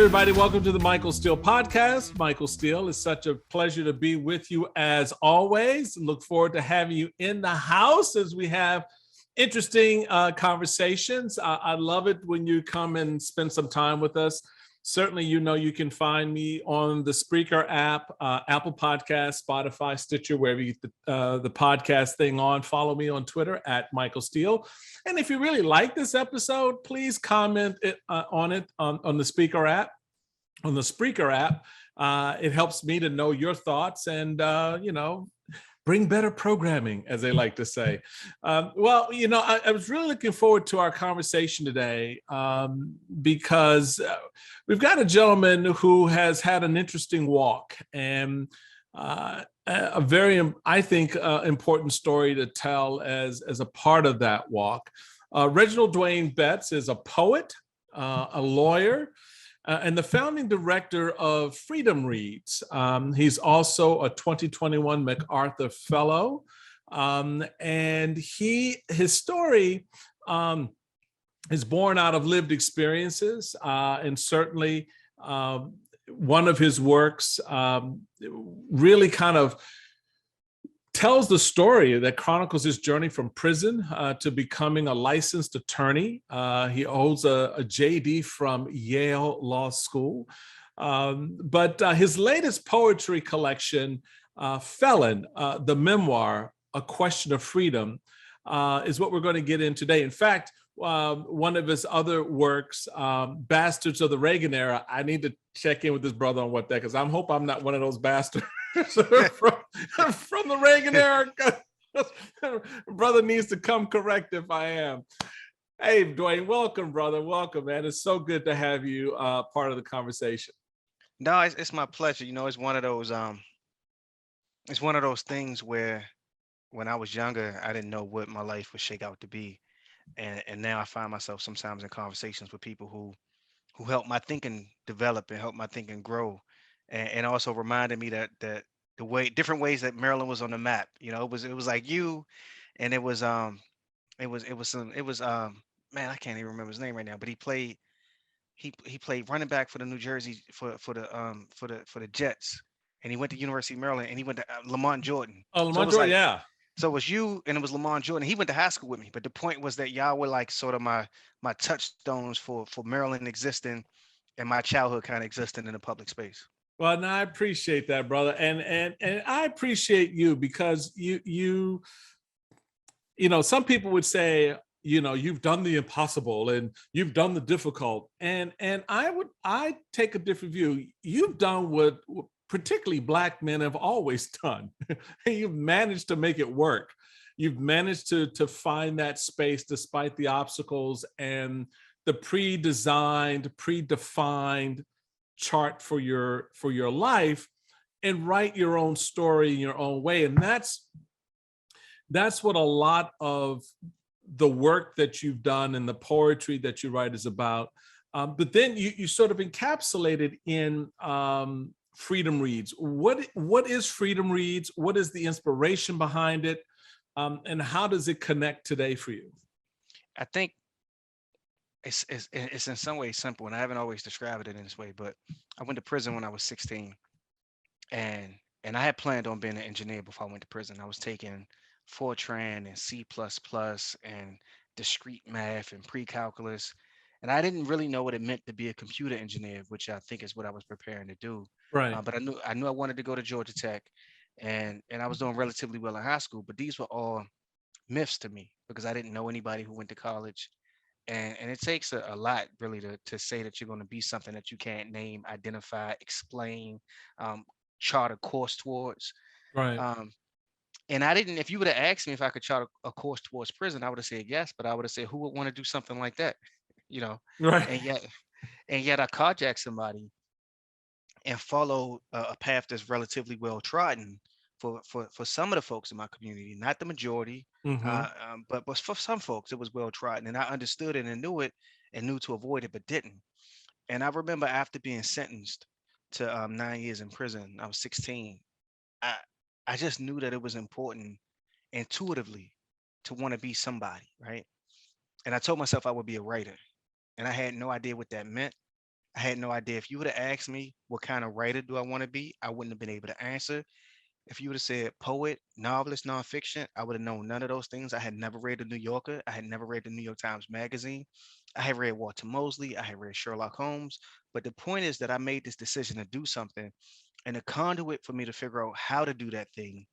everybody. Welcome to the Michael Steele podcast. Michael Steele, it's such a pleasure to be with you as always. Look forward to having you in the house as we have interesting conversations. I love it when you come and spend some time with us. Certainly, you can find me on the Spreaker app, Apple Podcasts, Spotify, Stitcher, wherever you get the podcast thing on. Follow me on Twitter at Michael Steele. And if you really like this episode, please comment on it on the Spreaker app. On the Spreaker app, it helps me to know your thoughts and bring better programming, as they like to say. I was really looking forward to our conversation today because we've got a gentleman who has had an interesting walk and a very, I think, important story to tell as a part of that walk. Reginald Dwayne Betts is a poet, a lawyer, and the founding director of Freedom Reads. He's also a 2021 MacArthur Fellow. And his story is born out of lived experiences. And certainly one of his works really kind of tells the story that chronicles his journey from prison to becoming a licensed attorney. He holds a JD from Yale Law School. But his latest poetry collection, Felon, the memoir, A Question of Freedom, is what we're going to get in today. In fact, one of his other works, Bastards of the Reagan Era, I need to check in with this brother on what that, because I hope I'm not one of those bastards from the Reagan era. Brother needs to come correct if I am. Hey, Dwayne, welcome, brother. Welcome, man. It's so good to have you part of the conversation. No, it's my pleasure. It's one of those things where when I was younger, I didn't know what my life would shake out to be. And now I find myself sometimes in conversations with people who help my thinking develop and help my thinking grow. And also reminded me that the different ways that Maryland was on the map. It was like you, and it was man, I can't even remember his name right now, but he played running back for the New Jersey for the Jets, and he went to University of Maryland, and he went to Lamont Jordan. Oh, Lamont Jordan, yeah. So it was you, and it was Lamont Jordan. He went to high school with me, but the point was that y'all were like sort of my touchstones for Maryland existing, and my childhood kind of existing in the public space. Well, no, I appreciate that, brother, and I appreciate you because you some people would say, you've done the impossible and you've done the difficult, and I take a different view. You've done what particularly Black men have always done. You've managed to make it work. You've managed to find that space despite the obstacles and the predefined chart for your life, and write your own story in your own way. And that's what a lot of the work that you've done and the poetry that you write is about. But then you sort of encapsulated in Freedom Reads. What is Freedom Reads? What is the inspiration behind it? And how does it connect today for you? I think it's in some ways simple, and I haven't always described it in this way, but I went to prison when I was 16, and I had planned on being an engineer before I went to prison. I was taking Fortran and C++ and discrete math and pre-calculus, and I didn't really know what it meant to be a computer engineer, which I think is what I was preparing to do. Right. But I knew I wanted to go to Georgia Tech, and I was doing relatively well in high school, but these were all myths to me because I didn't know anybody who went to college. And it takes a lot really to say that you're going to be something that you can't name, identify, explain, chart a course towards. Right. And I didn't, if you would have asked me if I could chart a course towards prison, I would have said yes, but I would have said, who would want to do something like that? Right. And yet I carjacked somebody and follow a path that's relatively well trodden for some of the folks in my community, not the majority, but for some folks it was well trodden, and I understood it and knew it and knew to avoid it, but didn't. And I remember after being sentenced to 9 years in prison, I was 16. I just knew that it was important intuitively to want to be somebody, right? And I told myself I would be a writer, and I had no idea what that meant. I had no idea. If you would have asked me what kind of writer do I want to be, I wouldn't have been able to answer. If you would have said poet, novelist, nonfiction, I would have known none of those things. I had never read the New Yorker. I had never read the New York Times Magazine. I had read Walter Mosley. I had read Sherlock Holmes. But the point is that I made this decision to do something, and a conduit for me to figure out how to do that thing,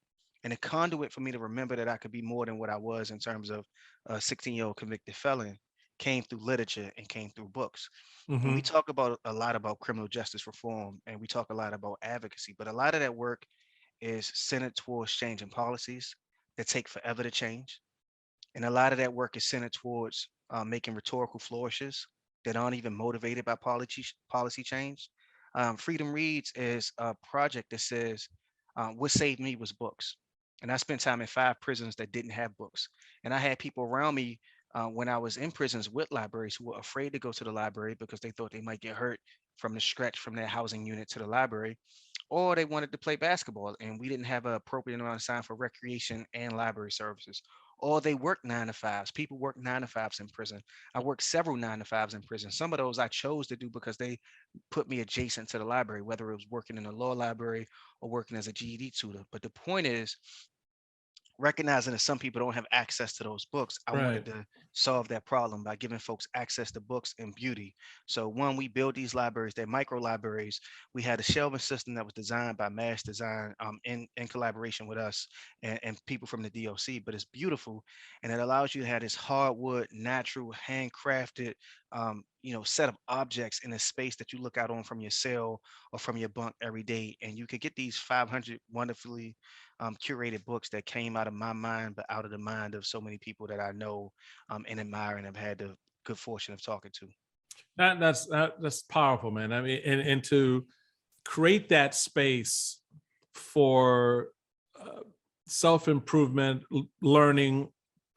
and a conduit for me to remember that I could be more than what I was in terms of a 16-year-old convicted felon, came through literature and came through books. And we Mm-hmm. talk about a lot about criminal justice reform, and we talk a lot about advocacy, but a lot of that work is centered towards changing policies that take forever to change. And a lot of that work is centered towards making rhetorical flourishes that aren't even motivated by policy change. Freedom Reads is a project that says, what saved me was books. And I spent time in 5 prisons that didn't have books. And I had people around me when I was in prisons with libraries who were afraid to go to the library because they thought they might get hurt from the stretch from their housing unit to the library, or they wanted to play basketball and we didn't have an appropriate amount of time for recreation and library services, or they worked 9 to 5s. People work 9 to 5s in prison. I worked several 9 to 5s in prison. Some of those I chose to do because they put me adjacent to the library, whether it was working in a law library or working as a GED tutor. But the point is, recognizing that some people don't have access to those books, I wanted Right. to solve that problem by giving folks access to books and beauty. So one, we build these libraries, they're micro libraries. We had a shelving system that was designed by Mass Design in collaboration with us and people from the DOC, but it's beautiful. And it allows you to have this hardwood, natural, handcrafted, set of objects in a space that you look out on from your cell or from your bunk every day. And you could get these 500 wonderfully curated books that came out of my mind, but out of the mind of so many people that I know and admire and have had the good fortune of talking to. That's powerful, man. I mean, and to create that space for uh, self improvement, learning,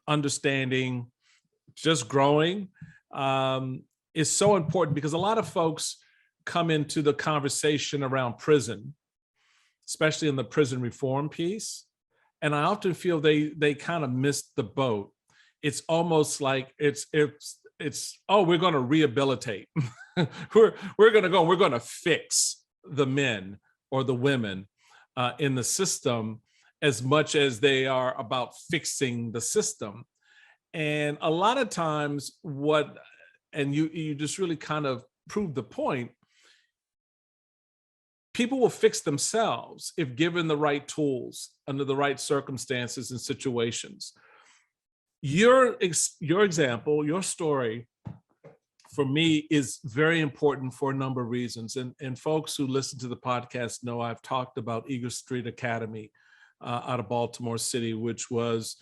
understanding, just growing, is so important because a lot of folks come into the conversation around prison, especially in the prison reform piece, and I often feel they kind of missed the boat. It's almost like it's oh, we're going to rehabilitate. We're going to go. We're going to fix the men or the women in the system as much as they are about fixing the system. And a lot of times, and you just really kind of prove the point. People will fix themselves if given the right tools under the right circumstances and situations. Your example, your story, for me is very important for a number of reasons. And folks who listen to the podcast know I've talked about Eagle Street Academy out of Baltimore City, which was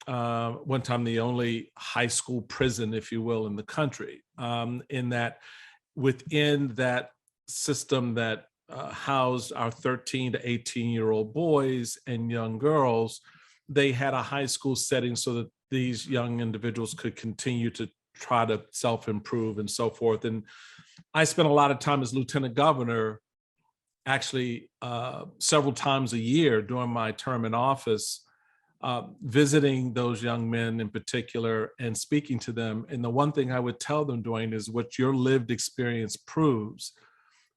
one time the only high school prison, if you will, in the country. In that, within that system that housed our 13 to 18-year-old boys and young girls, they had a high school setting so that these young individuals could continue to try to self-improve and so forth. And I spent a lot of time as lieutenant governor, actually several times a year during my term in office, visiting those young men in particular and speaking to them. And the one thing I would tell them, Dwayne, is what your lived experience proves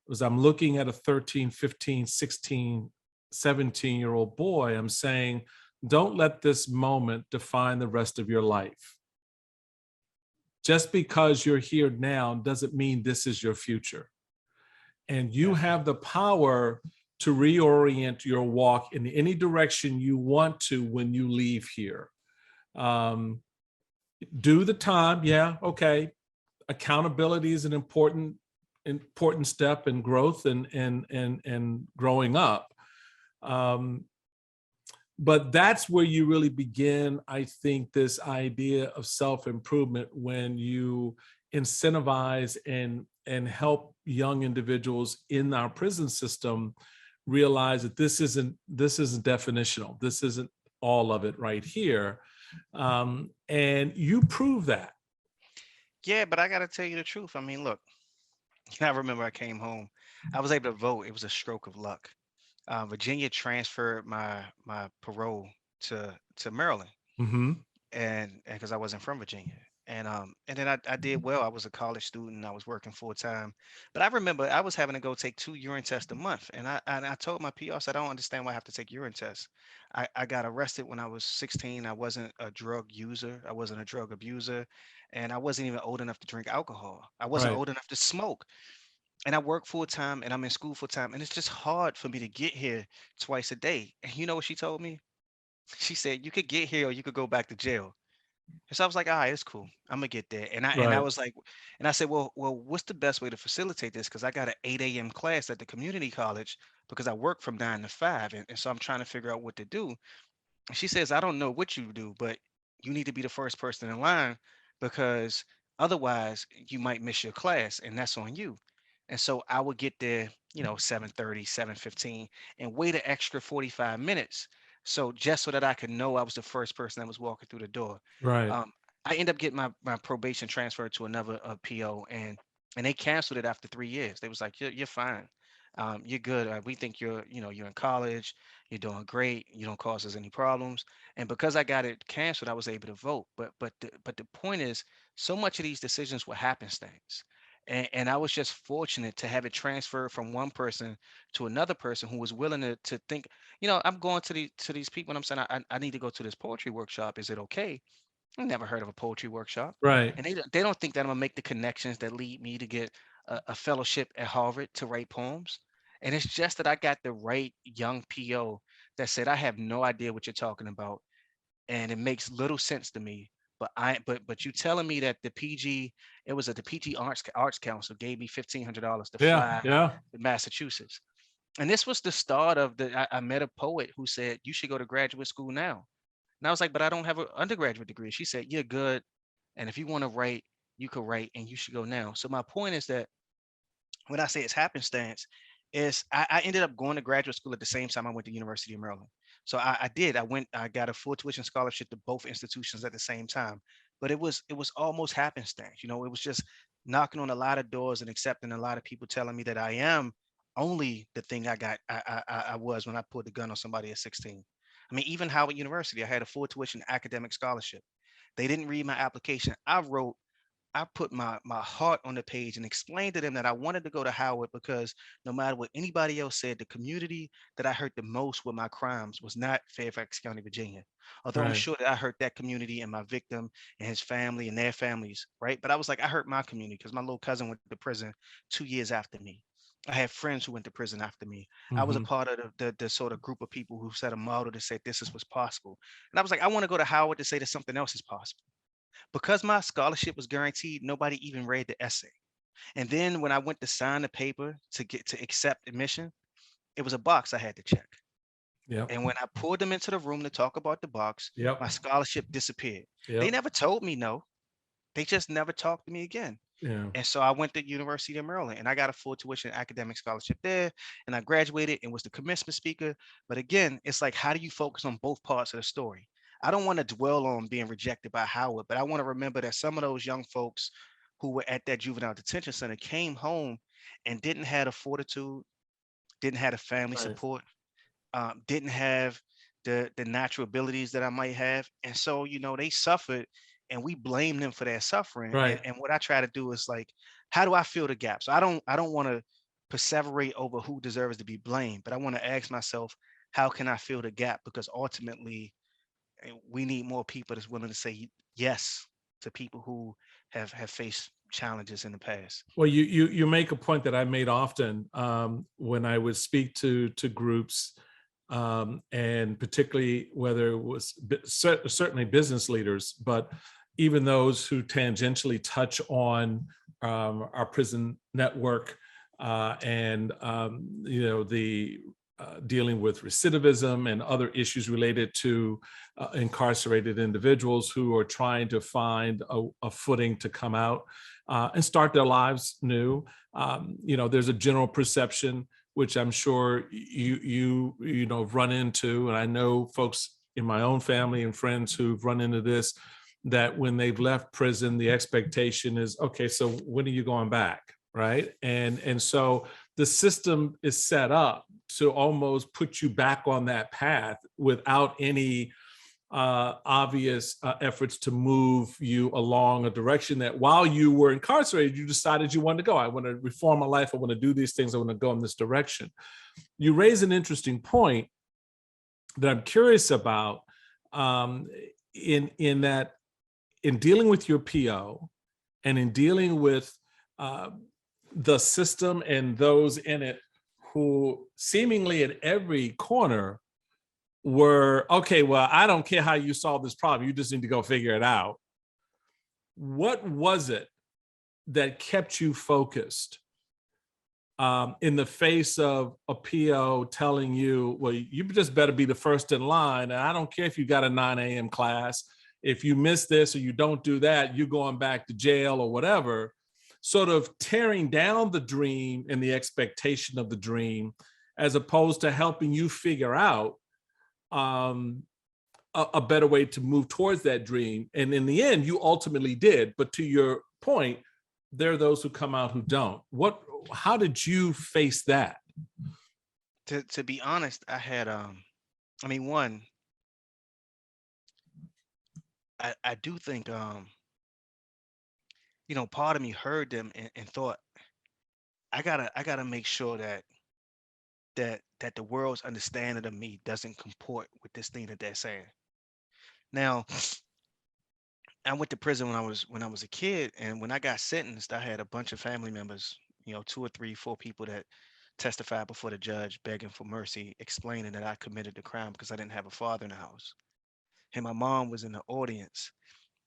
was I'm looking at a 13, 15, 16, 17-year-old boy. I'm saying, don't let this moment define the rest of your life. Just because you're here now doesn't mean this is your future. And you have the power to reorient your walk in any direction you want to when you leave here. Do the time, yeah, okay. Accountability is an important step in growth and growing up. But that's where you really begin, I think, this idea of self-improvement when you incentivize and help young individuals in our prison system realize that this isn't definitional. This isn't all of it right here. And you prove that. Yeah, but I got to tell you the truth. I mean, look, I remember I came home. I was able to vote. It was a stroke of luck. Virginia transferred my parole to Maryland, Mm-hmm. and because I wasn't from Virginia. And then I did well. I was a college student. I was working full time. But I remember I was having to go take 2 urine tests a month. And I told my PO, I said, I don't understand why I have to take urine tests. I got arrested when I was 16. I wasn't a drug user. I wasn't a drug abuser. And I wasn't even old enough to drink alcohol. I wasn't Right. old enough to smoke. And I work full time and I'm in school full time. And it's just hard for me to get here twice a day. And you know what she told me? She said, you could get here or you could go back to jail. And so I was like, all right, it's cool. I'm gonna get there. And I Right. was like, and I said, well, what's the best way to facilitate this? Because I got an 8 a.m. class at the community college because I work from 9 to 5. And so I'm trying to figure out what to do. And she says, I don't know what you do, but you need to be the first person in line because otherwise you might miss your class and that's on you. And so I would get there, 7:30, 7:15, and wait an extra 45 minutes. So just so that I could know I was the first person that was walking through the door. Right. Um, I end up getting my probation transferred to another PO, and they canceled it after 3 years. They was like, you're fine. You're good. We think you're in college. You're doing great. You don't cause us any problems. And because I got it canceled, I was able to vote. But the point is, so much of these decisions were happenstance. And I was just fortunate to have it transferred from one person to another person who was willing to think, I'm going to these people and I'm saying I need to go to this poetry workshop. Is it okay? I never heard of a poetry workshop. Right. And they don't think that I'm gonna make the connections that lead me to get a fellowship at Harvard to write poems. And it's just that I got the right young PO that said, I have no idea what you're talking about. And it makes little sense to me. But you telling me that the PG Arts Council gave me $1,500 to Yeah. fly Yeah. to Massachusetts. And this was the start of I met a poet who said, you should go to graduate school now. And I was like, but I don't have an undergraduate degree. She said, you're good. And if you want to write, you could write and you should go now. So my point is that when I say it's happenstance, is I ended up going to graduate school at the same time I went to University of Maryland. So I did. I got a full tuition scholarship to both institutions at the same time. But it was almost happenstance. It was just knocking on a lot of doors and accepting a lot of people telling me that I am only the thing I was when I pulled the gun on somebody at 16. I mean, even Howard University, I had a full tuition academic scholarship. They didn't read my application. I put my heart on the page and explained to them that I wanted to go to Howard because no matter what anybody else said, the community that I hurt the most with my crimes was not Fairfax County, Virginia. Although I'm Right. sure that I hurt that community and my victim and his family and their families, right? But I was like, I hurt my community because my little cousin went to prison 2 years after me. I had friends who went to prison after me. I was a Hmm. part of the sort of group of people who set a model to say this is what's possible. And I was like, I want to go to Howard to say that something else is possible. Because my scholarship was guaranteed, nobody even read the essay. And then when I went to sign the paper to accept admission, it was a box I had to check. Yep. And when I pulled them into the room to talk about the box, my Yep. scholarship disappeared. They Yep. never told me no. They just never talked to me again. Yeah. And so I went to University of Maryland and I got a full tuition academic scholarship there. And I graduated and was the commencement speaker. But again, it's like, how do you focus on both parts of the story? I don't want to dwell on being rejected by Howard, but I want to remember that some of those young folks who were at that juvenile detention center came home and didn't have the fortitude, didn't have the family Right. support, didn't have the natural abilities that I might have. And so, they suffered and we blame them for their suffering. And, Right. and what I try to do is like, how do I fill the gap? So I don't want to perseverate over who deserves to be blamed, but I want to ask myself, how can I fill the gap? Because ultimately we need more people that's willing to say yes to people who have faced challenges in the past. Well, you make a point that I made often when I would speak to groups, and particularly whether it was certainly business leaders, but even those who tangentially touch on our prison network, and the dealing with recidivism and other issues related to incarcerated individuals who are trying to find a footing to come out and start their lives new. There's a general perception, which I'm sure you run into, and I know folks in my own family and friends who've run into this, that when they've left prison, the expectation is, okay, so when are you going back, right? And so the system is set up to almost put you back on that path without any obvious efforts to move you along a direction that while you were incarcerated, you decided you wanted to go. I want to reform my life. I want to do these things. I want to go in this direction. You raise an interesting point that I'm curious about, in that, in dealing with your PO and in dealing with the system and those in it who seemingly at every corner were, okay, well, I don't care how you solve this problem. You just need to go figure it out. What was it that kept you focused in the face of a PO telling you, well, you just better be the first in line. And I don't care if you got a 9 a.m. class. If you miss this or you don't do that, you're going back to jail or whatever. Sort of tearing down the dream and the expectation of the dream, as opposed to helping you figure out a better way to move towards that dream. And in the end, you ultimately did. But to your point, there are those who come out who don't. How did you face that? To be honest, I had one, I do think part of me heard them and thought, I gotta make sure that the world's understanding of me doesn't comport with this thing that they're saying. Now, I went to prison when I was a kid, and when I got sentenced, I had a bunch of family members, 2 or 3, 4 people that testified before the judge begging for mercy, explaining that I committed the crime because I didn't have a father in the house. And my mom was in the audience.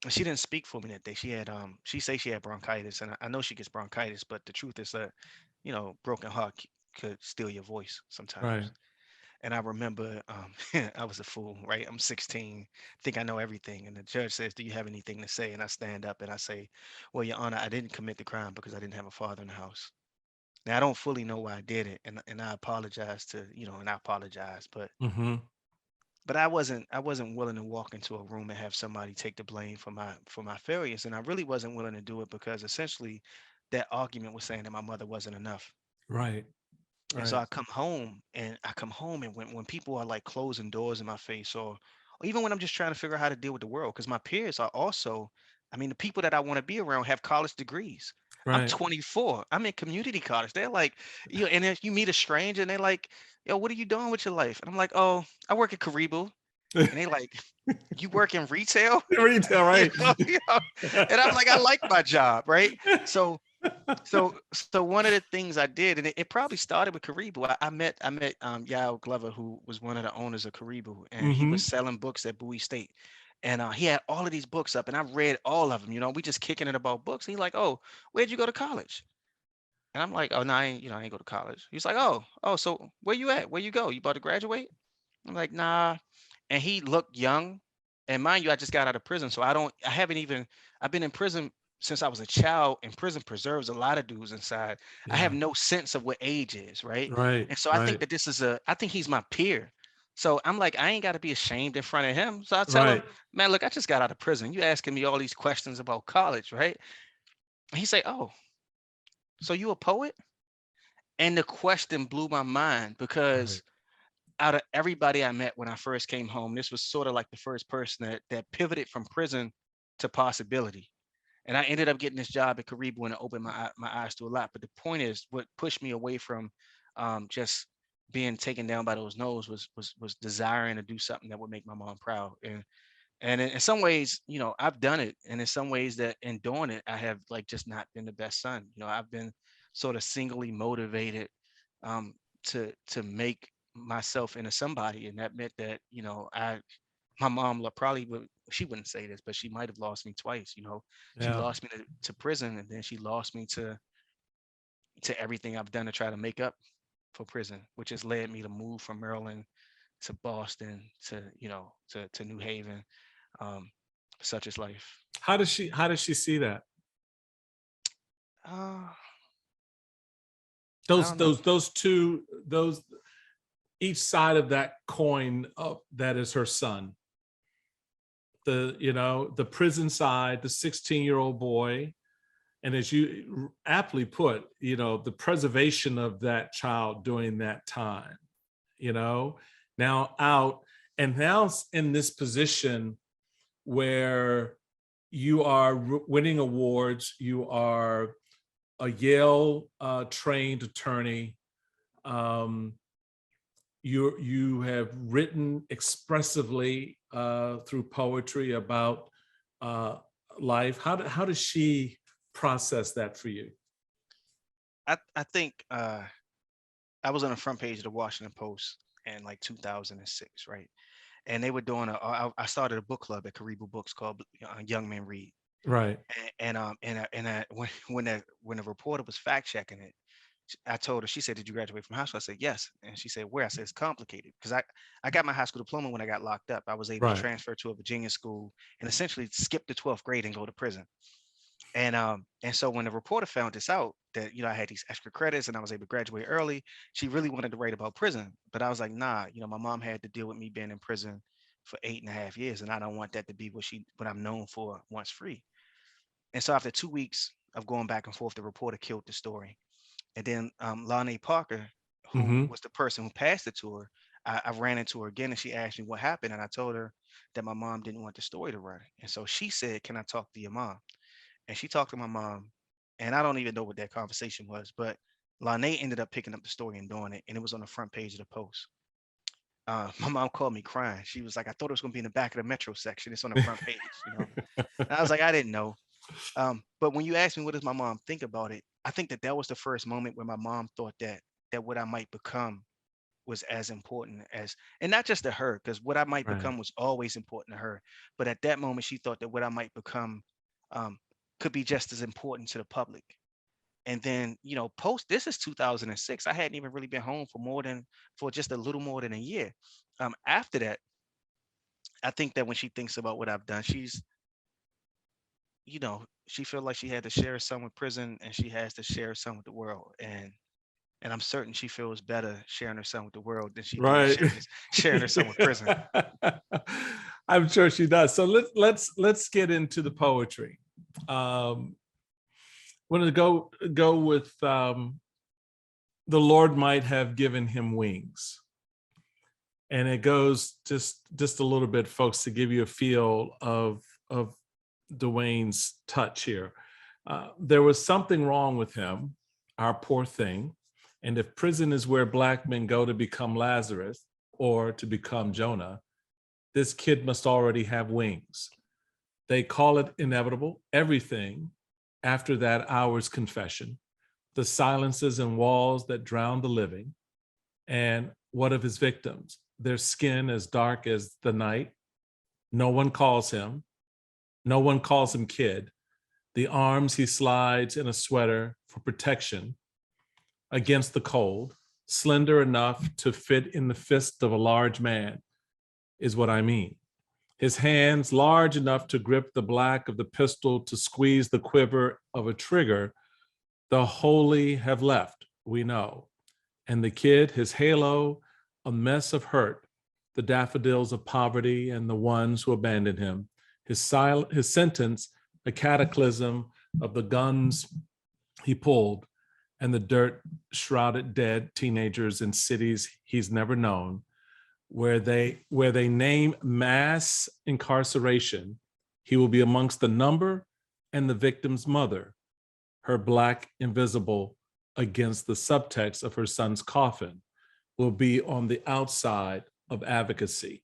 And she didn't speak for me that day. She say she had bronchitis, and I know she gets bronchitis, but the truth is that, broken heart could steal your voice Right. sometimes. And I remember, I was a fool, right? I'm 16, think I know everything. And the judge says, "Do you have anything to say?" And I stand up and I say, "Well, Your Honor, I didn't commit the crime because I didn't have a father in the house." Now, I don't fully know why I did it, and I apologize and I apologize, Mm-hmm. but I wasn't willing to walk into a room and have somebody take the blame for my failures, and I really wasn't willing to do it because essentially that argument was saying that my mother wasn't enough. Right. And so Right. I come home and when people are like closing doors in my face, or even when I'm just trying to figure out how to deal with the world, because my peers are also, the people that I want to be around have college degrees. I'm Right. 24. I'm in community college. They're like, and then you meet a stranger and they're like, "Yo, what are you doing with your life?" And I'm like, "Oh, I work at Karibu." And they like, "You work in retail?" Retail, You right? and I'm like, "I like my job, right?" So one of the things I did, and it probably started with Karibu. I met Yale Glover, who was one of the owners of Karibu, and he Mm-hmm. was selling books at Bowie State. And he had all of these books up, and I read all of them. We just kicking it about books. And he's like, "Oh, where'd you go to college?" And I'm like, "Oh, no, I ain't go to college." He's like, "Oh, so where you at? Where you go? You about to graduate?" I'm like, "Nah." And he looked young. And mind you, I just got out of prison. So I haven't even, I've been in prison since I was a child, and prison preserves a lot of dudes inside. I have Yeah. no sense of what age is, right? Right. And so I think Right. that I think he's my peer. So I'm like, I ain't got to be ashamed in front of him. So I tell him, Right. "Man, look, I just got out of prison. You asking me all these questions about college, right?" And he say, "Oh, so you a poet?" And the question blew my mind Right. because out of everybody I met when I first came home, this was sort of like the first person that pivoted from prison to possibility. And I ended up getting this job at Karibu, and it opened my eyes to a lot. But the point is, what pushed me away from just being taken down by those no's was desiring to do something that would make my mom proud. And in some ways, I've done it, and in some ways that in doing it, I have like just not been the best son. I've been sort of singly motivated um, to make myself into somebody, and that meant that my mom probably would, she wouldn't say this, but she might have lost me twice. She Yeah. lost me to prison, and then she lost me to everything I've done to try to make up for prison, which has led me to move from Maryland to Boston to New Haven. um, Such is life. How does she see that? uh, I Those don't know. those those two those each side of that coin of that is her son. The prison side, the 16-year-old boy, and as you aptly put, the preservation of that child during that time, you know now out, and now in this position where you are winning awards, you are a Yale trained attorney. You have written expressively through poetry about life. How does she process that for you? I think I was on the front page of the Washington Post in like 2006, right? And they were doing I started a book club at Karibu Books called Young Men Read. Right. When the reporter was fact checking it, I told her, she said, "Did you graduate from high school?" I said, "Yes." And she said, "Where?" I said, "It's complicated." Because I got my high school diploma when I got locked up. I was able to transfer to a Virginia school and essentially skip the 12th grade and go to prison. And so when the reporter found this out, that I had these extra credits and I was able to graduate early, she really wanted to write about prison. But I was like, nah, my mom had to deal with me being in prison for 8.5 years, and I don't want that to be what I'm known for once free. And so after 2 weeks of going back and forth, the reporter killed the story. And then Lonnie Parker, who was the person who passed it to her, I ran into her again and she asked me what happened. And I told her that my mom didn't want the story to run. And so she said, "Can I talk to your mom?" And she talked to my mom. And I don't even know what that conversation was, but Lonnie ended up picking up the story and doing it. And it was on the front page of the Post. My mom called me crying. She was like, "I thought it was going to be in the back of the Metro section. It's on the front page." And I was like, "I didn't know." But when you ask me what does my mom think about it, I think that was the first moment where my mom thought that what I might become was as important as, and not just to her, because what I might become was always important to her. But at that moment, she thought that what I might become could be just as important to the public. And then, this is 2006. I hadn't even really been home for just a little more than a year. After that, I think that when she thinks about what I've done, she felt like she had to share some with prison and she has to share some with the world. And I'm certain she feels better sharing her son with the world than she does sharing her son with prison. I'm sure she does. So let's get into the poetry. Want to go with the Lord might have given him wings. And it goes just a little bit, folks, to give you a feel of Dwayne's touch here. There was something wrong with him, our poor thing. And if prison is where Black men go to become Lazarus or to become Jonah, this kid must already have wings. They call it inevitable, everything after that hour's confession, the silences and walls that drown the living. And what of his victims? Their skin as dark as the night. No one calls him. No one calls him kid. The arms he slides in a sweater for protection against the cold, slender enough to fit in the fist of a large man, is what I mean. His hands large enough to grip the black of the pistol, to squeeze the quiver of a trigger. The holy have left, we know. And the kid, his halo, a mess of hurt, the daffodils of poverty and the ones who abandoned him. His sentence, a cataclysm of the guns he pulled and the dirt-shrouded dead teenagers in cities he's never known, where they name mass incarceration. He will be amongst the number and the victim's mother, her black invisible against the subtext of her son's coffin, will be on the outside of advocacy.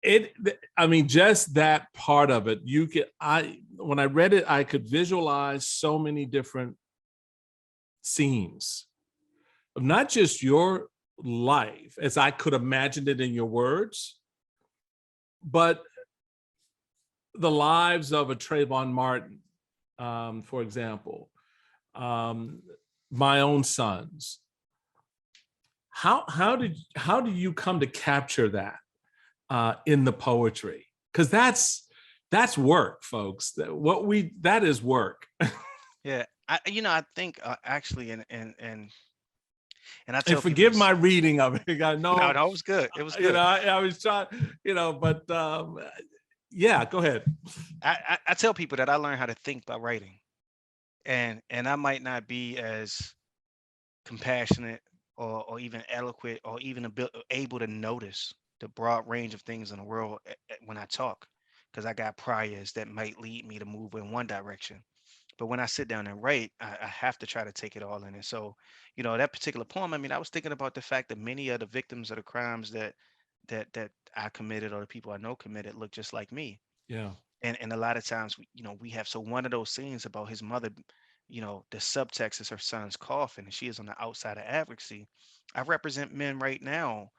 Just that part of it, when I read it, I could visualize so many different scenes of not just your life as I could imagine it in your words, but the lives of a Trayvon Martin, for example, my own sons. How do you come to capture that in the poetry? Because that's work, folks. That is work. Yeah, I think actually, and I tell and forgive people, my reading of it. I know, no, it was good. It was good. I was trying, but yeah, go ahead. I tell people that I learned how to think by writing, and I might not be as compassionate or even eloquent or even able to notice the broad range of things in the world when I talk, because I got priors that might lead me to move in one direction. But when I sit down and write, I have to try to take it all in. And so, that particular poem, I mean, I was thinking about the fact that many of the victims of the crimes that I committed or the people I know committed look just like me. Yeah. And a lot of times, we have, so one of those scenes about his mother, the subtext is her son's coffin, and she is on the outside of advocacy. I represent men right now,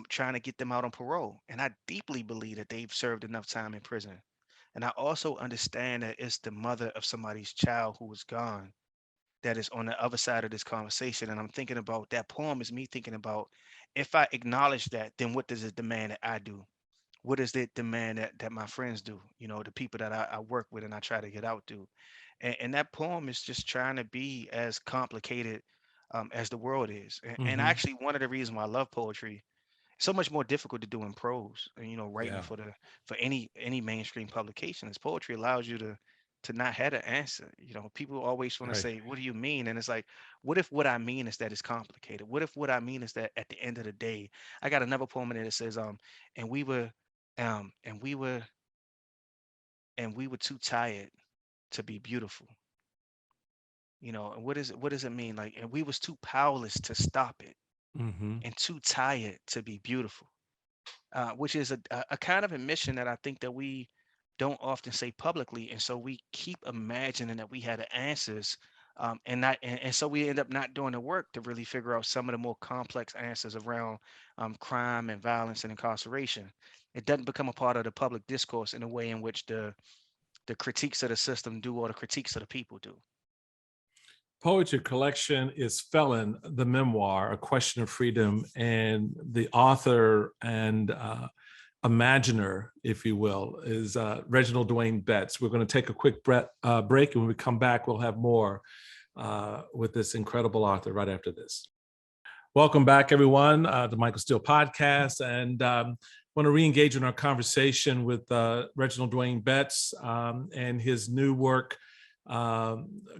trying to get them out on parole, and I deeply believe that they've served enough time in prison. And I also understand that it's the mother of somebody's child who is gone that is on the other side of this conversation. And I'm thinking about that poem is me thinking about, if I acknowledge that, then what does it demand that I do? What is it demand that my friends do? The people that I work with and I try to get out to. And that poem is just trying to be as complicated as the world is. And Mm-hmm. actually, one of the reasons why I love poetry, so much more difficult to do in prose, and writing Yeah. for any mainstream publication, is poetry allows you to not have an answer. People always want to Right. say, what do you mean? And it's like, what if what I mean is that it's complicated? What if what I mean is that at the end of the day, I got another poem in there that says, and we were um and we were and we were too tired to be beautiful. And what does it mean? Like, and we was too powerless to stop it, Mm-hmm. and too tired to be beautiful. Which is a kind of admission that I think that we don't often say publicly, and so we keep imagining that we had the answers, and so we end up not doing the work to really figure out some of the more complex answers around crime and violence and incarceration. It doesn't become a part of the public discourse in a way in which the critiques of the system do, or the critiques of the people do. Poetry collection is Felon, the memoir, A Question of Freedom, and the author and imaginer, if you will, is Reginald Dwayne Betts. We're going to take a quick break, and when we come back, we'll have more with this incredible author right after this. Welcome back, everyone, to Michael Steele Podcast, and want to re-engage in our conversation with Reginald Dwayne Betts and his new work,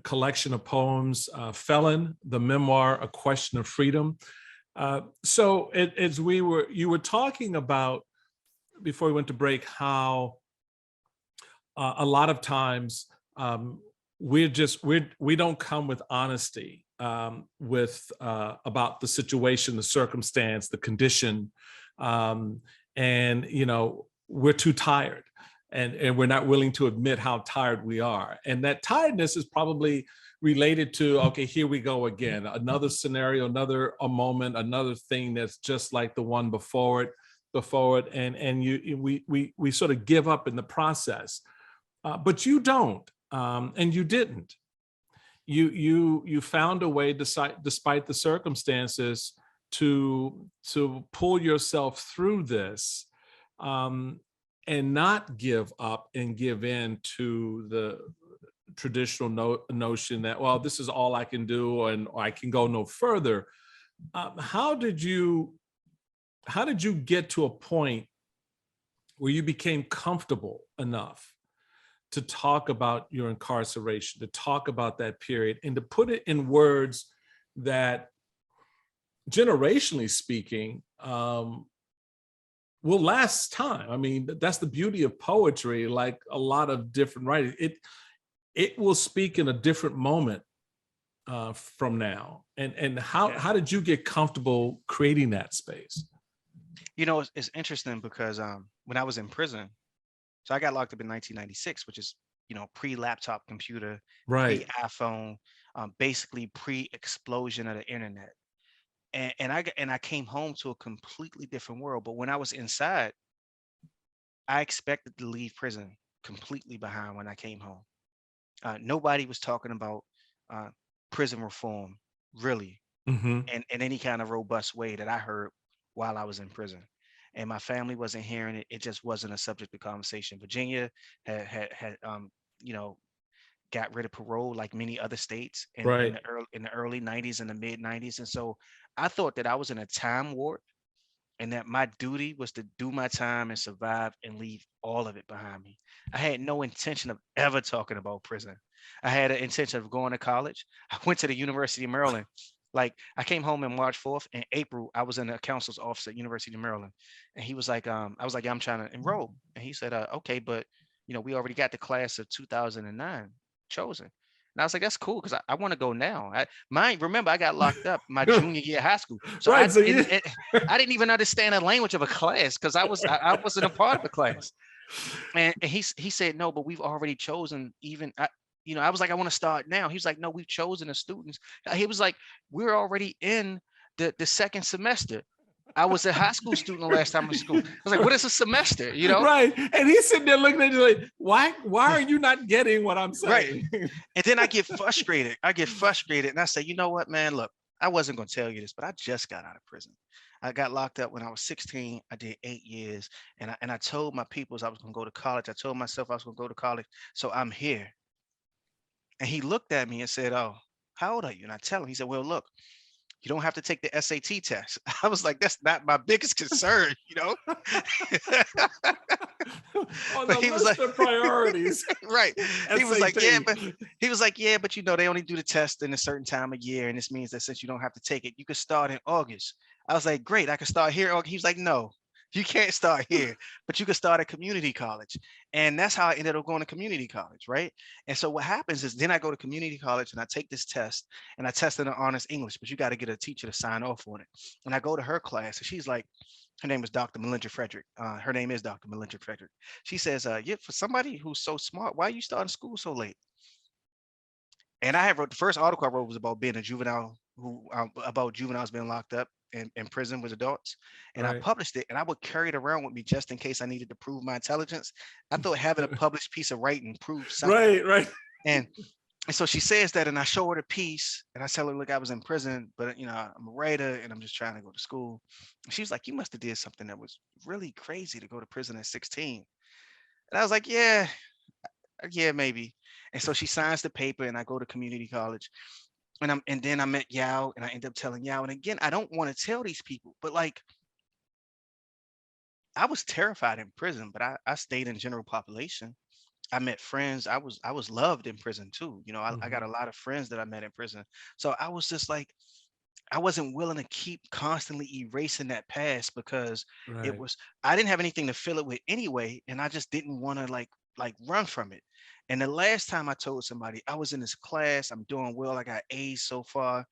collection of poems, Felon, the memoir, A Question of Freedom. So as you were talking about before we went to break, how a lot of times we don't come with honesty with about the situation, the circumstance, the condition, and we're too tired. And we're not willing to admit how tired we are. And that tiredness is probably related to, okay, here we go again, another scenario, another moment, another thing that's just like the one before it, and we sort of give up in the process. But you don't, and you didn't. You found a way, despite the circumstances, to pull yourself through this, and not give up and give in to the traditional notion that, well, this is all I can do and I can go no further. How did you get to a point where you became comfortable enough to talk about your incarceration, to talk about that period, and to put it in words that, generationally speaking, will last time? I mean, that's the beauty of poetry. Like a lot of different writing, it will speak in a different moment from now. And how did you get comfortable creating that space? It's interesting because when I was in prison, so I got locked up in 1996, which is pre-laptop computer, Right. pre-iPhone, basically pre-explosion of the internet. And I came home to a completely different world. But when I was inside, I expected to leave prison completely behind when I came home. Nobody was talking about uh, prison reform, really, Mm-hmm. in any kind of robust way that I heard while I was in prison. And my family wasn't hearing it. It just wasn't a subject of conversation. Virginia had you know, got rid of parole like many other states in Right. the early 90s and the mid 90s. And so I thought that I was in a time warp, and that my duty was to do my time and survive and leave all of it behind me. I had no intention of ever talking about prison. I had an intention of going to college. I went to the University of Maryland Like I came home on March 4th. In April, I was in the counselor's office at University of Maryland. And he was like, I was like, yeah, I'm trying to enroll. And he said, okay, but we already got the class of 2009 chosen. And I was like, that's cool because I want to go now. Remember, I got locked up my junior year of high school. So Right. So you I didn't even understand the language of a class because I wasn't a part of a class. And he said, no, but we've already chosen I was like, I want to start now. He was like, no, we've chosen the students. He was like, we're already in the second semester. I was a high school student the last time I was in school. I was like, what is a semester? Right. And he's sitting there looking at you like, why are you not getting what I'm saying? Right. And then I get frustrated. And I say, you know what, man, look, I wasn't going to tell you this, but I just got out of prison. I got locked up when I was 16. I did 8 years. And I told my peoples I was going to go to college. I told myself I was going to go to college. So I'm here. And he looked at me and said, oh, how old are you? And I tell him, he said, well, look, you don't have to take the SAT test. I was like, that's not my biggest concern, On But the he was list like, of priorities. right. He was like, SAT. but they only do the test in a certain time of year. And this means that since you don't have to take it, you could start in August. I was like, great, I can start here. He was like, no, you can't start here, but you can start at community college. And that's how I ended up going to community college, right? And so what happens is then I go to community college and I take this test and I tested in honors English, but you got to get a teacher to sign off on it. And I go to her class and she's like, her name is Dr. Melinda Frederick. Her name is Dr. Melinda Frederick. She says, yeah, for somebody who's so smart, why are you starting school so late? And I wrote the first article I wrote was about being a juvenile about juveniles being locked up in prison with adults. And I Right. published it and I would carry it around with me just in case I needed to prove my intelligence. I thought having a published piece of writing proved something. Right. And so she says that, and I show her the piece, and I tell her, look, I was in prison, but I'm a writer, and I'm just trying to go to school. And she was like, you must have did something that was really crazy to go to prison at 16. And I was like, yeah, maybe. And so she signs the paper, and I go to community college, and then I met Yao, and I end up telling Yao. And again, I don't want to tell these people, but like, I was terrified in prison, but I stayed in general population. I met friends. I was loved in prison too. I got a lot of friends that I met in prison. So I was just like, I wasn't willing to keep constantly erasing that past because Right. I didn't have anything to fill it with anyway. And I just didn't want to like run from it. And the last time I told somebody I was in this class, I'm doing well. I got A's so far.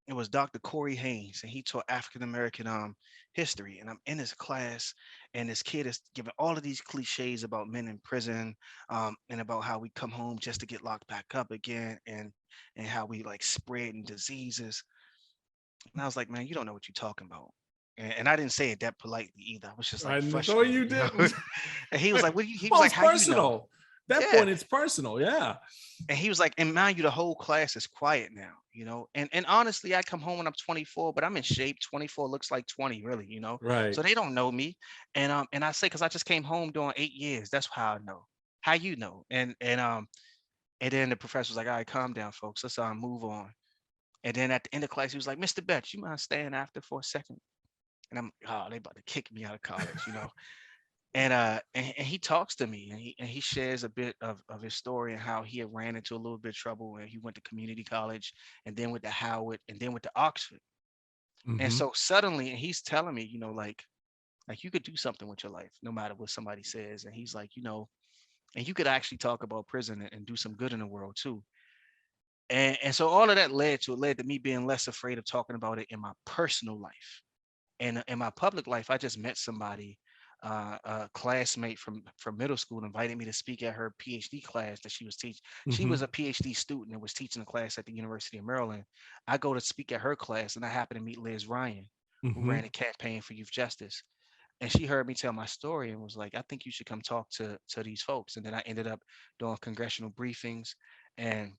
It was Dr. Corey Haynes, and he taught African American history. And I'm in this class, and this kid is giving all of these cliches about men in prison, and about how we come home just to get locked back up again, and how we like spreading diseases. And I was like, man, you don't know what you're talking about. And I didn't say it that politely either. I was just like I know frustrated, you didn't. And he was like, what? He was Well, like, it's how you know? personal. That Yeah. point, it's personal. Yeah. And he was like, and mind you, the whole class is quiet now, And honestly, I come home when I'm 24, but I'm in shape. 24 looks like 20, really. Right. So they don't know me. And I say, because I just came home doing 8 years. That's how I know. How you know? And then the professor was like, all right, calm down, folks. Let's move on. And then at the end of class, he was like, Mr. Betts, you mind staying after for a second? And I'm, oh, they about to kick me out of college. And he talks to me, and he shares a bit of his story and how he had ran into a little bit of trouble and he went to community college and then went to Howard and then went to Oxford. And Mm-hmm. so suddenly, and he's telling me, like you could do something with your life no matter what somebody says. And he's like, and you could actually talk about prison and do some good in the world too. And so all of that led to me being less afraid of talking about it in my personal life. And in my public life, I just met somebody, a classmate from middle school, invited me to speak at her PhD class that she was teaching. She Mm-hmm. was a PhD student and was teaching a class at the University of Maryland. I go to speak at her class, and I happen to meet Liz Ryan, who Mm-hmm. ran a campaign for youth justice. And she heard me tell my story and was like, I think you should come talk to these folks. And then I ended up doing congressional briefings and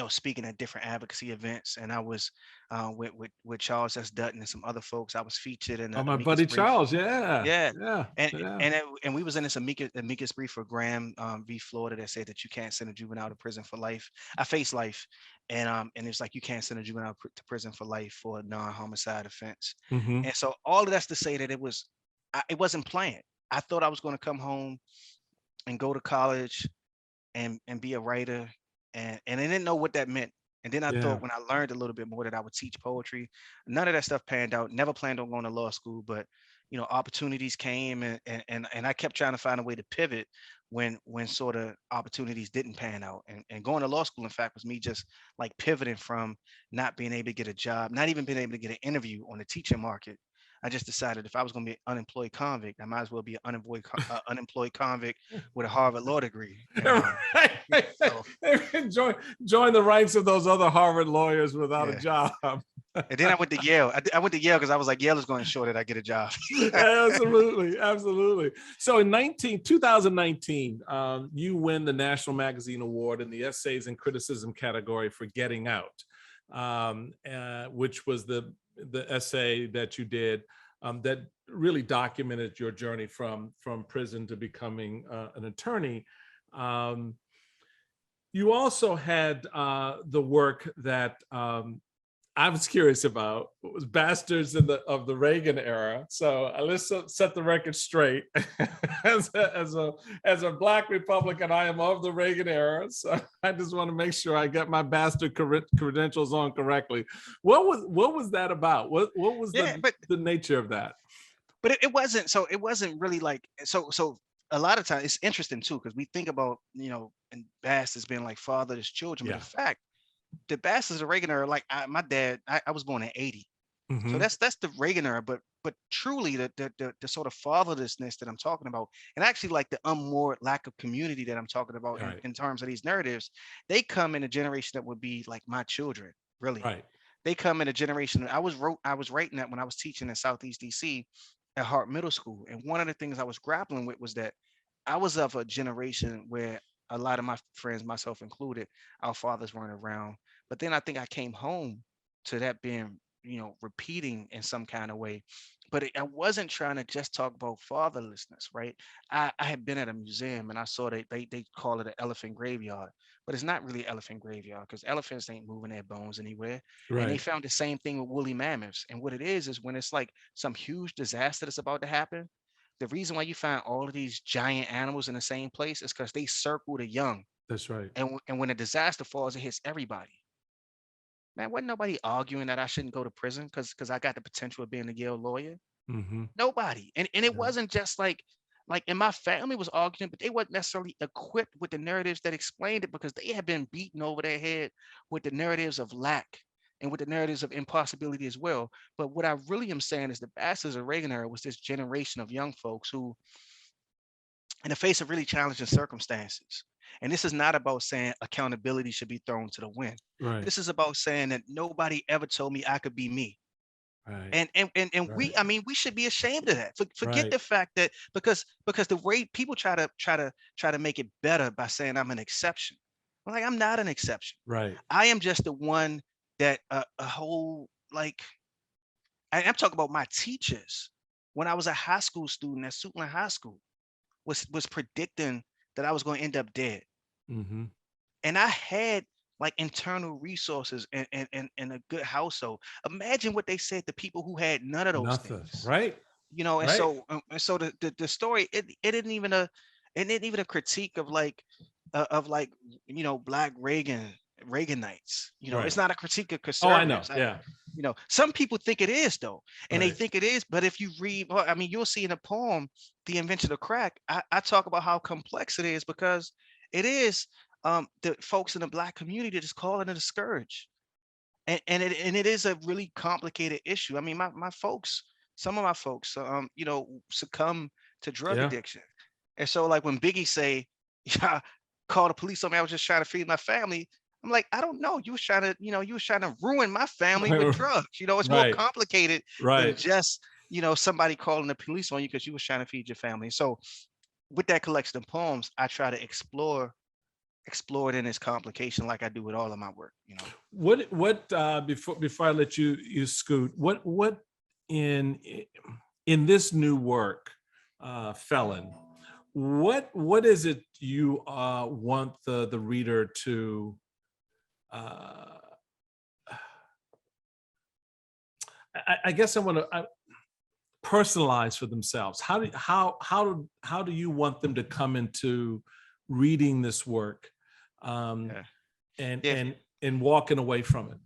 speaking at different advocacy events. And I was with Charles S. Dutton and some other folks. I was featured in Oh, the my amicus buddy brief. Charles. Yeah. Yeah. Yeah. And Yeah. and we was in this amicus brief for Graham v. Florida that said that you can't send a juvenile to prison for life. I face life, and it's like you can't send a juvenile to prison for life for a non-homicide offense. Mm-hmm. And so all of that's to say that it wasn't planned. I thought I was going to come home and go to college and be a writer, and I didn't know what that meant And then I Yeah. thought when I learned a little bit more that I would teach poetry. None of that stuff panned out. Never planned on going to law school, but opportunities came, and I kept trying to find a way to pivot when sort of opportunities didn't pan out. And going to law school, in fact, was me just like pivoting from not being able to get a job, not even being able to get an interview on the teaching market. I just decided if I was going to be an unemployed convict, I might as well be an unemployed convict with a Harvard law degree. So Join the ranks of those other Harvard lawyers without a yeah. job. And then I went to Yale. I went to Yale because I was like, Yale is going to ensure that I get a job. Absolutely, absolutely. So in 2019, you win the National Magazine Award in the Essays and Criticism category for Getting Out, which was the essay that you did that really documented your journey from prison to becoming an attorney. You also had the work that I was curious about. It was Bastards of the Reagan era. So let's set the record straight. as a Black Republican, I am of the Reagan era. So I just want to make sure I get my bastard credentials on correctly. What was that about? What was the nature of that? But it wasn't. So it wasn't really like so. A lot of times it's interesting too because we think about and bastards being like fatherless children, but in fact, the bastards of Reagan era, like my dad, I was born in 80. Mm-hmm. So that's the Reagan era, but truly the sort of fatherlessness that I'm talking about, and actually like the unmoored lack of community that I'm talking about in terms of these narratives, they come in a generation that would be like my children, really. Right. They come in a generation. I was writing that when I was teaching in Southeast DC at Hart Middle School, and one of the things I was grappling with was that I was of a generation where a lot of my friends, myself included, our fathers weren't around. But then I think I came home to that being, repeating in some kind of way. But I wasn't trying to just talk about fatherlessness, right? I had been at a museum and I saw they call it an elephant graveyard, but it's not really elephant graveyard because elephants ain't moving their bones anywhere. Right. And they found the same thing with woolly mammoths. And what it is when it's like some huge disaster that's about to happen, the reason why you find all of these giant animals in the same place is because they circle the young. That's right. And when a disaster falls, it hits everybody. Man, wasn't nobody arguing that I shouldn't go to prison because I got the potential of being a Yale lawyer. Mm-hmm. Nobody. And it wasn't just like, and my family was arguing, but they weren't necessarily equipped with the narratives that explained it because they had been beaten over their head with the narratives of lack and with the narratives of impossibility as well. But what I really am saying is the bastards of Reagan era was this generation of young folks who, in the face of really challenging circumstances, and this is not about saying accountability should be thrown to the wind. Right. This is about saying that nobody ever told me I could be me. Right. And right. we should be ashamed of that. Forget the fact that because the way people try to make it better by saying I'm an exception. I'm not an exception. Right. I am just the one that I'm talking about my teachers. When I was a high school student at Suitland High School, was predicting that I was going to end up dead. Mm-hmm. And I had internal resources and a good household. Imagine what they said to people who had none of those things. Right. And right. So the story, it isn't even a critique of Black Reaganites. Right. It's not a critique of conservatives. Oh, I know. Yeah. Some people think it is though, and right. They think it is. But if you read, you'll see in a poem, "The Invention of Crack," I talk about how complex it is because it is the folks in the Black community just calling it a scourge, and it is a really complicated issue. My folks, some of my folks, succumb to drug addiction, and so when Biggie say, "Yeah, call the police on me, I was just trying to feed my family." I'm like, I don't know. You was trying to ruin my family with drugs. It's right. More complicated than just, somebody calling the police on you because you was trying to feed your family. So with that collection of poems, I try to explore it in its complication like I do with all of my work. What before I let you scoot, what in this new work, Felon, what is it you want the reader to I guess I want to personalize for themselves. How do you want them to come into reading this work, and in walking away from it?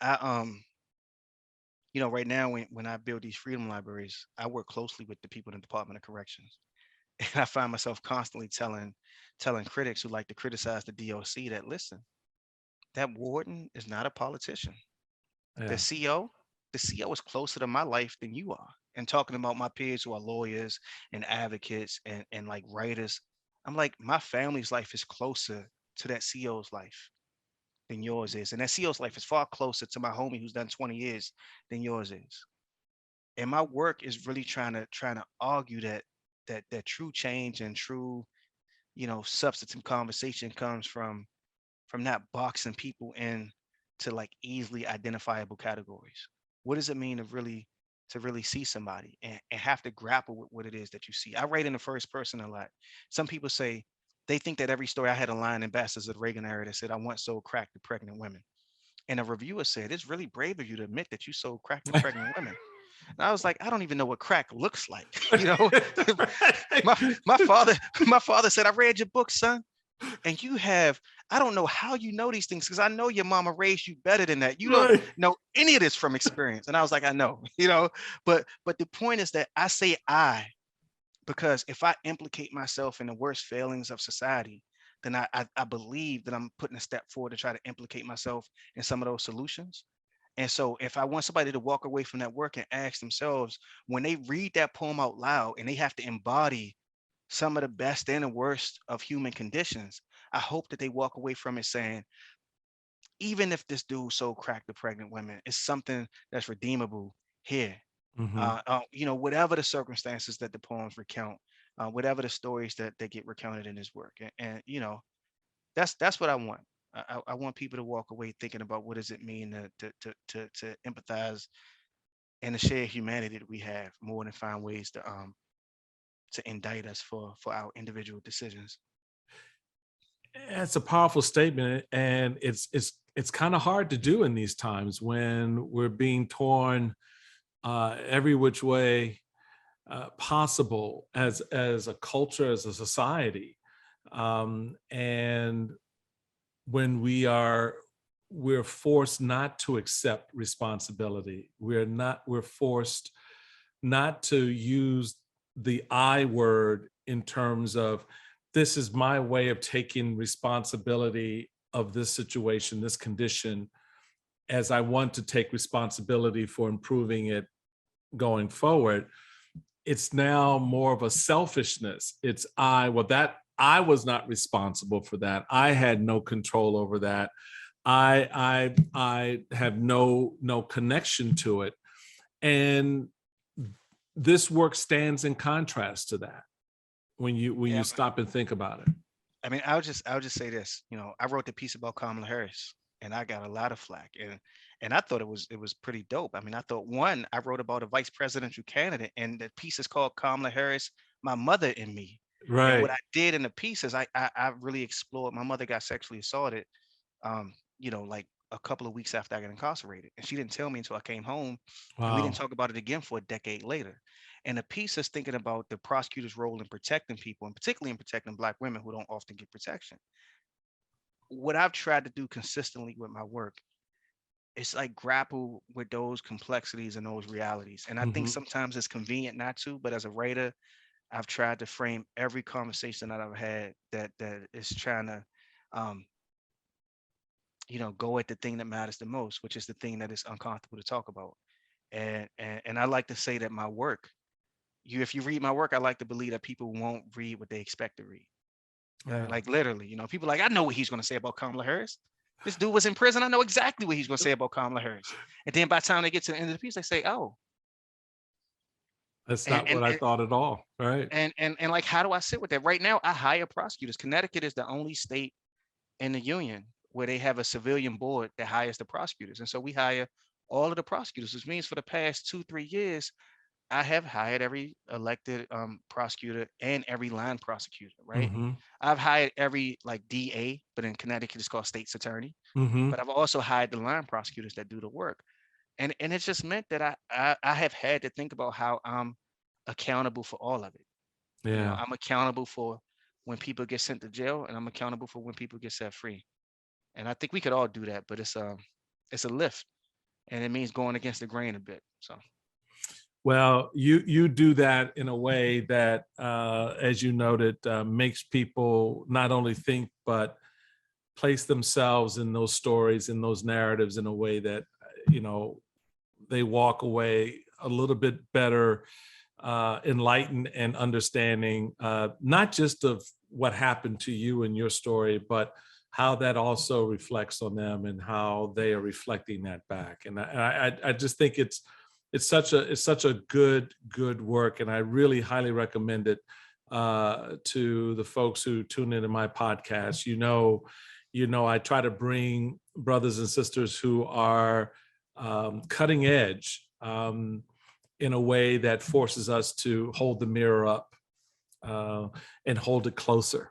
I right now when I build these freedom libraries, I work closely with the people in the Department of Corrections. And I find myself constantly telling critics who like to criticize the DOC that, listen, that warden is not a politician. The Yeah. CO, the CO is closer to my life than you are. And talking about my peers who are lawyers and advocates and like writers, I'm like, my family's life is closer to that CO's life than yours is. And that CO's life is far closer to my homie who's done 20 years than yours is. And my work is really trying to argue that true change and true, substantive conversation comes from not boxing people in to like easily identifiable categories. What does it mean to really see somebody and have to grapple with what it is that you see? I write in the first person a lot. Some people say they think that every story I had a line in Bastards of the Reagan era that said, I once sold crack to pregnant women. And a reviewer said, it's really brave of you to admit that you sold crack to pregnant women. And I was like, I don't even know what crack looks like. My father, my father said, I read your book, son. And you have, I don't know how you know these things because I know your mama raised you better than that. You don't Right. know any of this from experience. And I was like, I know, but the point is that I say because if I implicate myself in the worst failings of society, then I believe that I'm putting a step forward to try to implicate myself in some of those solutions. And so if I want somebody to walk away from that work and ask themselves, when they read that poem out loud and they have to embody some of the best and the worst of human conditions, I hope that they walk away from it saying, even if this dude sold crack to pregnant women, it's something that's redeemable here. Mm-hmm. Whatever the circumstances that the poems recount, whatever the stories that get recounted in his work, and that's what I want. I want people to walk away thinking about what does it mean to empathize and to share humanity that we have more than find ways to indict us for our individual decisions. It's a powerful statement, and it's kind of hard to do in these times when we're being torn every which way possible as a culture, as a society, and when we're forced not to accept responsibility. We're forced not to use the I word in terms of, this is my way of taking responsibility of this situation, this condition, as I want to take responsibility for improving it going forward. It's now more of a selfishness. It's I was not responsible for that. I had no control over that. I have no connection to it. And this work stands in contrast to that when you stop and think about it. I mean, I'll just say this. I wrote the piece about Kamala Harris, and I got a lot of flack, and I thought it was pretty dope. I mean, I thought, one, I wrote about a vice presidential candidate, and the piece is called Kamala Harris, My Mother and Me. And what Right. I did in the piece is I really explored. My mother got sexually assaulted, like a couple of weeks after I got incarcerated, and she didn't tell me until I came home, and we didn't Wow. talk about it again for a decade later. And the piece is thinking about the prosecutor's role in protecting people, and particularly in protecting Black women who don't often get protection. What I've tried to do consistently with my work is like grapple with those complexities and those realities. And I think Mm-hmm. sometimes it's convenient not to, but as a writer, I've tried to frame every conversation that I've had that is trying to um, go at the thing that matters the most, which is the thing that is uncomfortable to talk about. And I like to say that my work, if you read my work, I like to believe that people won't read what they expect to read. Yeah. Like literally, people like, I know what he's going to say about Kamala Harris. This dude was in prison. I know exactly what he's going to say about Kamala Harris. And then by the time they get to the end of the piece, they say, oh, That's and not and what I and thought at all. Right. and like, how do I sit with that? Right now, I hire prosecutors. Connecticut is the only state in the union where they have a civilian board that hires the prosecutors. And so we hire all of the prosecutors, which means for the past 2-3 years, I have hired every elected prosecutor and every line prosecutor, right? Mm-hmm. I've hired every like DA, but in Connecticut it's called state's attorney. Mm-hmm. But I've also hired the line prosecutors that do the work. And it's just meant that I have had to think about how I'm accountable for all of it. Yeah. I'm accountable for when people get sent to jail, and I'm accountable for when people get set free. And I think we could all do that, but it's a lift, and it means going against the grain a bit. So. Well, you do that in a way that, as you noted, makes people not only think, but place themselves in those stories, in those narratives in a way that, they walk away a little bit better, enlightened and understanding, not just of what happened to you in your story, but how that also reflects on them and how they are reflecting that back. And I just think it's such a good work, and I really highly recommend it to the folks who tune into my podcast. I try to bring brothers and sisters who are cutting edge in a way that forces us to hold the mirror up and hold it closer.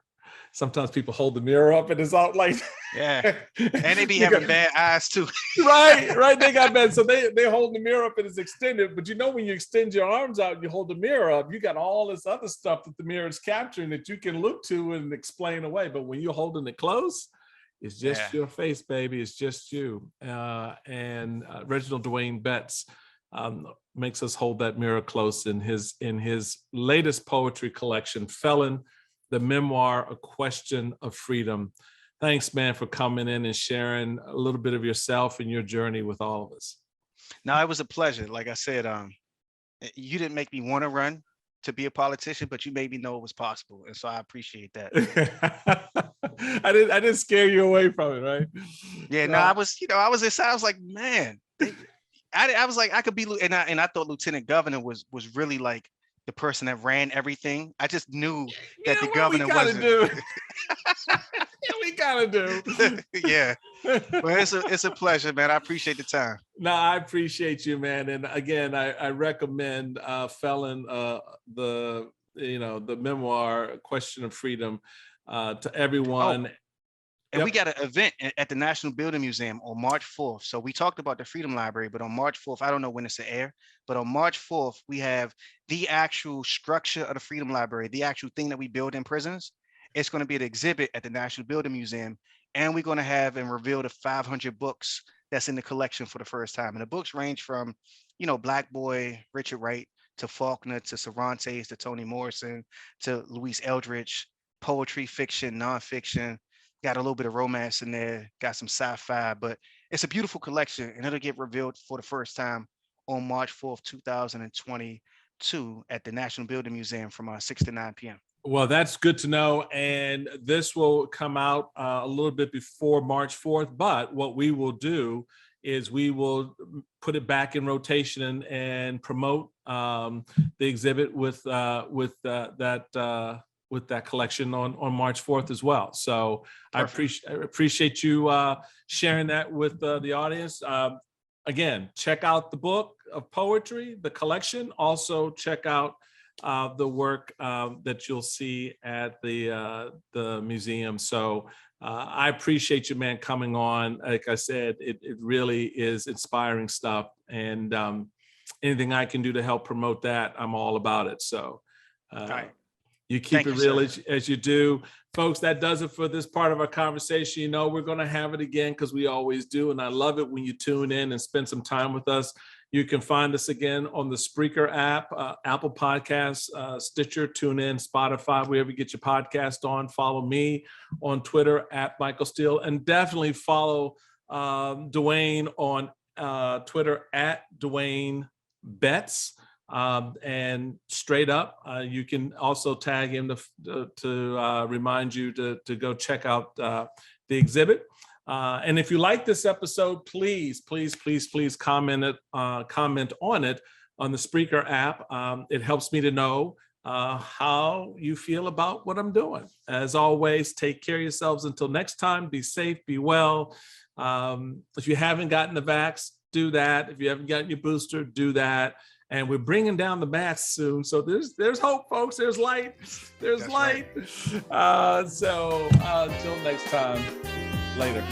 Sometimes people hold the mirror up and it's out like, yeah, and they be having bad eyes too. right. They got bad, so they hold the mirror up and it's extended. But when you extend your arms out and you hold the mirror up, you got all this other stuff that the mirror is capturing that you can look to and explain away. But when you're holding it close, it's just your face, baby. It's just you. And Reginald Dwayne Betts makes us hold that mirror close in his latest poetry collection, Felon, the memoir, A Question of Freedom. Thanks, man, for coming in and sharing a little bit of yourself and your journey with all of us. No, it was a pleasure. Like I said, you didn't make me want to run to be a politician, but you made me know it was possible. And so I appreciate that. I didn't scare you away from it, right? Yeah, no, I was inside. I was like, man, I was like, I could be, and I thought Lieutenant Governor was really like the person that ran everything. I just knew that the governor wasn't. We gotta do. Yeah. Well, it's a pleasure, man. I appreciate the time. No, I appreciate you, man. And again, I recommend Felon, the memoir, Question of Freedom, to everyone. And we got an event at the National Building Museum on March 4th. So we talked about the Freedom Library, but on March 4th, I don't know when it's to air, but on March 4th, we have the actual structure of the Freedom Library, the actual thing that we build in prisons. It's going to be an exhibit at the National Building Museum, and we're going to have and reveal the 500 books that's in the collection for the first time. And the books range from, Black Boy, Richard Wright, to Faulkner, to Cervantes, to Toni Morrison, to Louise Eldridge, poetry, fiction, nonfiction. Got a little bit of romance in there, got some sci-fi, but it's a beautiful collection, and it'll get revealed for the first time on March 4th, 2022 at the National Building Museum from 6 to 9 p.m. Well, that's good to know. And this will come out a little bit before March 4th. But what we will do is we will put it back in rotation and promote the exhibit with that collection on March 4th as well. So perfect. I appreciate you sharing that with the audience. Again, check out the book of poetry, the collection. Also check out the work that you'll see at the museum. So I appreciate you, man, coming on. Like I said, it really is inspiring stuff. And anything I can do to help promote that, I'm all about it. So right. You keep it real as you do. Folks, that does it for this part of our conversation. We're going to have it again because we always do. And I love it when you tune in and spend some time with us. You can find us again on the Spreaker app, Apple Podcasts, Stitcher, TuneIn, Spotify, wherever you get your podcast on. Follow me on Twitter at Michael Steele, and definitely follow Dwayne on Twitter at Dwayne Betts. And straight up, you can also tag him to remind you to go check out the exhibit. And if you like this episode, please comment on it on the Spreaker app. It helps me to know how you feel about what I'm doing. As always, take care of yourselves until next time. Be safe, be well. If you haven't gotten the vax, do that. If you haven't gotten your booster, do that. And we're bringing down the masks soon. So there's hope, folks. There's light. There's light. Right. So until next time, later.